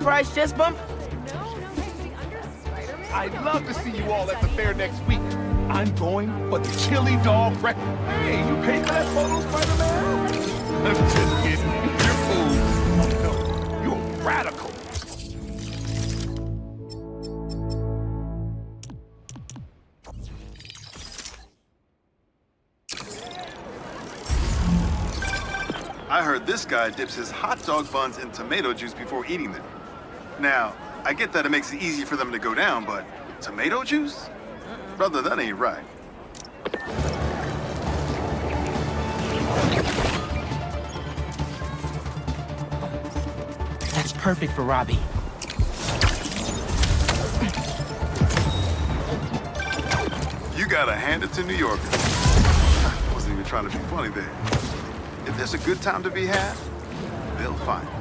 price chest bump? I'd love to see you all at the fair next week. I'm going for the chili dog record. Hey, you paid for that photo, Spider-Man? I'm just kidding. You're cool. Oh, no. You're a radical. I heard this guy dips his hot dog buns in tomato juice before eating them. Now, I get that it makes it easy for them to go down, but tomato juice? Brother, that ain't right. That's perfect for Robbie. You gotta hand it to New Yorkers. I wasn't even trying to be funny there. If there's a good time to be had, they'll find it.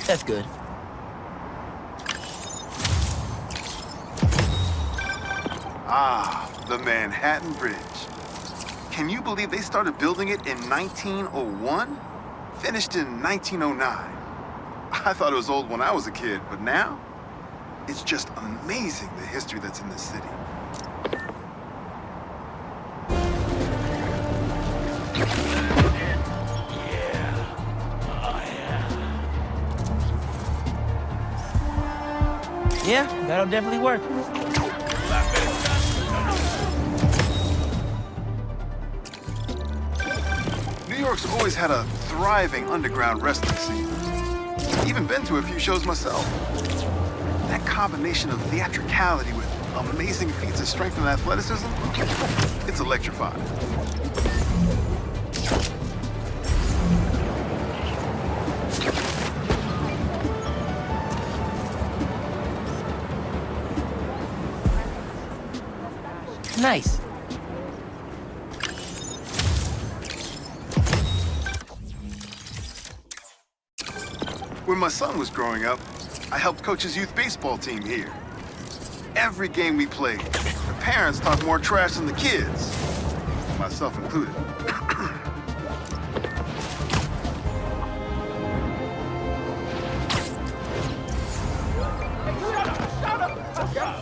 That's good. Ah, the Manhattan Bridge. Can you believe they started building it in 1901? Finished in 1909. I thought it was old when I was a kid, but now, it's just amazing the history that's in this city. Yeah, that'll definitely work. New York's always had a thriving underground wrestling scene. Even been to a few shows myself. That combination of theatricality with amazing feats of strength and athleticism, it's electrifying. Nice. When my son was growing up, I helped coach his youth baseball team here. Every game we played, the parents talked more trash than the kids, myself included.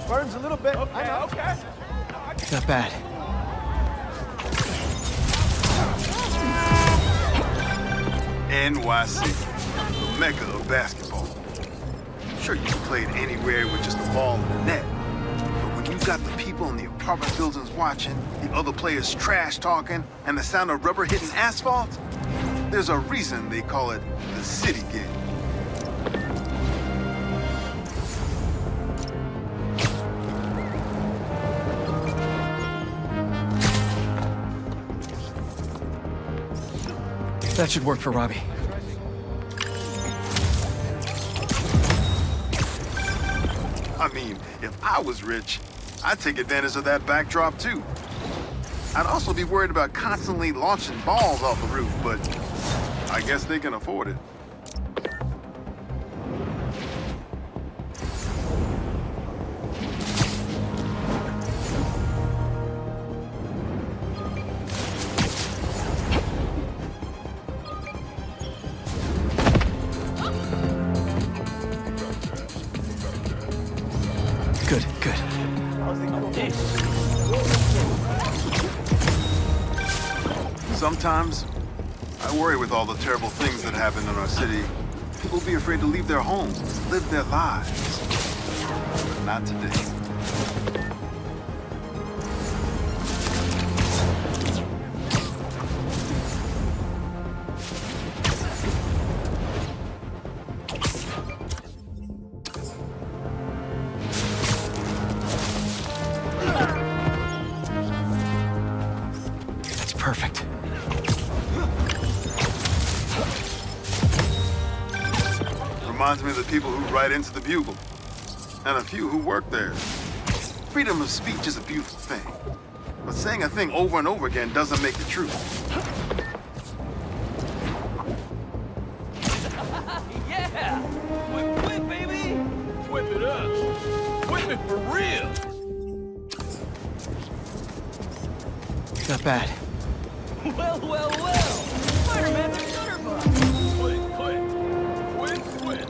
Burns a little bit. Okay. Not bad. NYC, the mecca of basketball. Sure, you can play it anywhere with just a ball and a net. But when you got the people in the apartment buildings watching, the other players trash talking, and the sound of rubber hitting asphalt, there's a reason they call it the city game. That should work for Robbie. I mean, if I was rich, I'd take advantage of that backdrop too. I'd also be worried about constantly launching balls off the roof, but I guess they can afford it. Good, good. Sometimes, I worry with all the terrible things that happen in our city. People be afraid to leave their homes, live their lives. But not today. That's perfect. Reminds me of the people who write into the Bugle, and a few who work there. Freedom of speech is a beautiful thing, But saying a thing over and over again doesn't make it true. Yeah! Whip, whip, baby! Whip it up! Whip it for real! Not bad. Well, well, well! Spider-Man's a shutterbug! Quick, quick! Quick, quick!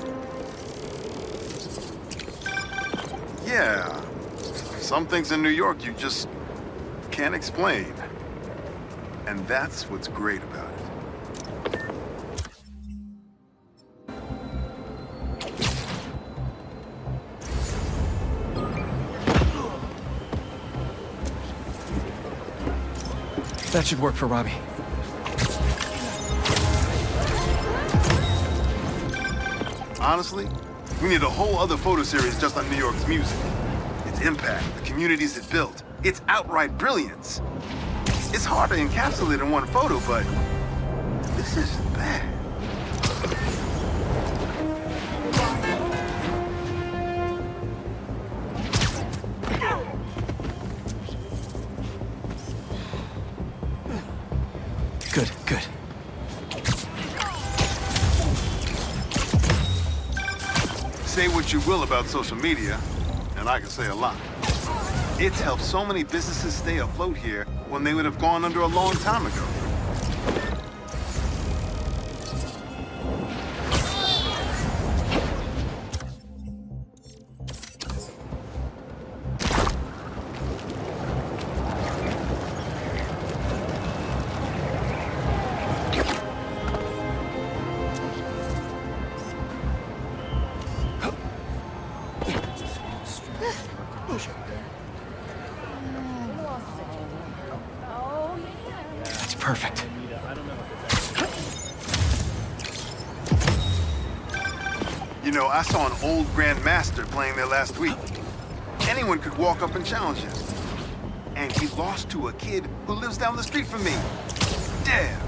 Yeah. Some things in New York you just can't explain. And that's what's great about it. That should work for Robbie. Honestly, we need a whole other photo series just on New York's music. Its impact, the communities it built, its outright brilliance. It's hard to encapsulate in one photo, but this isn't bad. Good, good. Say what you will about social media, and I can say a lot. It's helped so many businesses stay afloat here when they would have gone under a long time ago. That's perfect. You know, I saw an old Grand Master playing there last week. Anyone could walk up and challenge him. And he lost to a kid who lives down the street from me. Damn.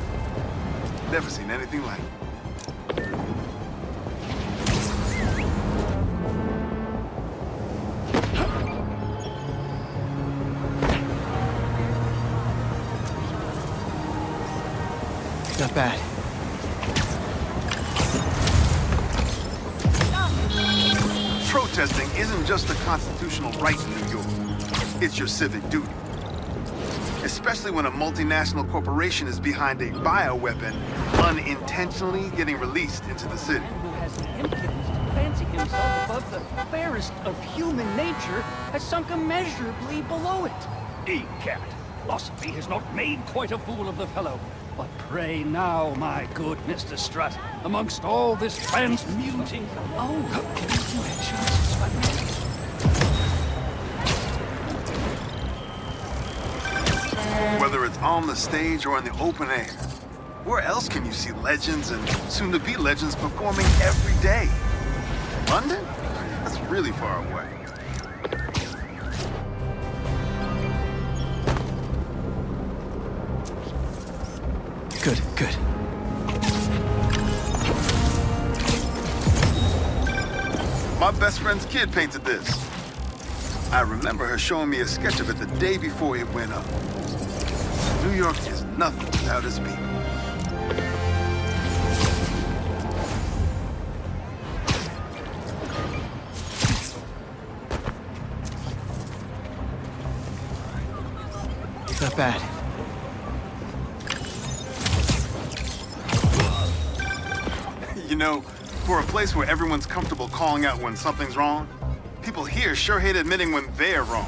Never seen anything like it. Not bad. Protesting isn't just a constitutional right in New York. It's your civic duty. Especially when a multinational corporation is behind a bioweapon unintentionally getting released into the city. Who has the impudence to fancy himself above the fairest of human nature has sunk immeasurably below it. Egad, philosophy has not made quite a fool of the fellow. But pray now, my good Mr. Strutt, amongst all this transmuting... Oh, Whether it's on the stage or in the open air, where else can you see legends and soon-to-be legends performing every day? London? That's really far away. Good, good. My best friend's kid painted this. I remember her showing me a sketch of it the day before it went up. New York is nothing without its people. Not bad. You know, for a place where everyone's comfortable calling out when something's wrong, people here sure hate admitting when they're wrong.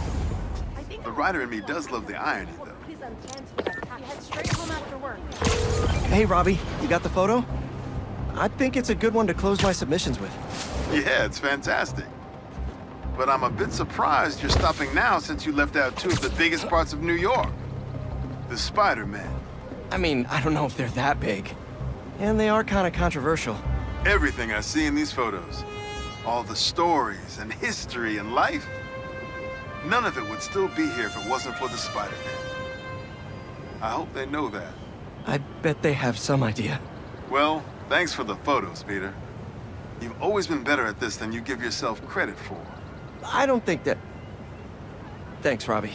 The writer in me does love the irony, though. Hey, Robbie, you got the photo? I think it's a good one to close my submissions with. Yeah, it's fantastic. But I'm a bit surprised you're stopping now since you left out two of the biggest parts of New York. The Spider-Man. I mean, I don't know if they're that big. And they are kind of controversial. Everything I see in these photos. All the stories and history and life. None of it would still be here if it wasn't for the Spider-Man. I hope they know that. I bet they have some idea. Well, thanks for the photos, Peter. You've always been better at this than you give yourself credit for. I don't think that... Thanks, Robbie.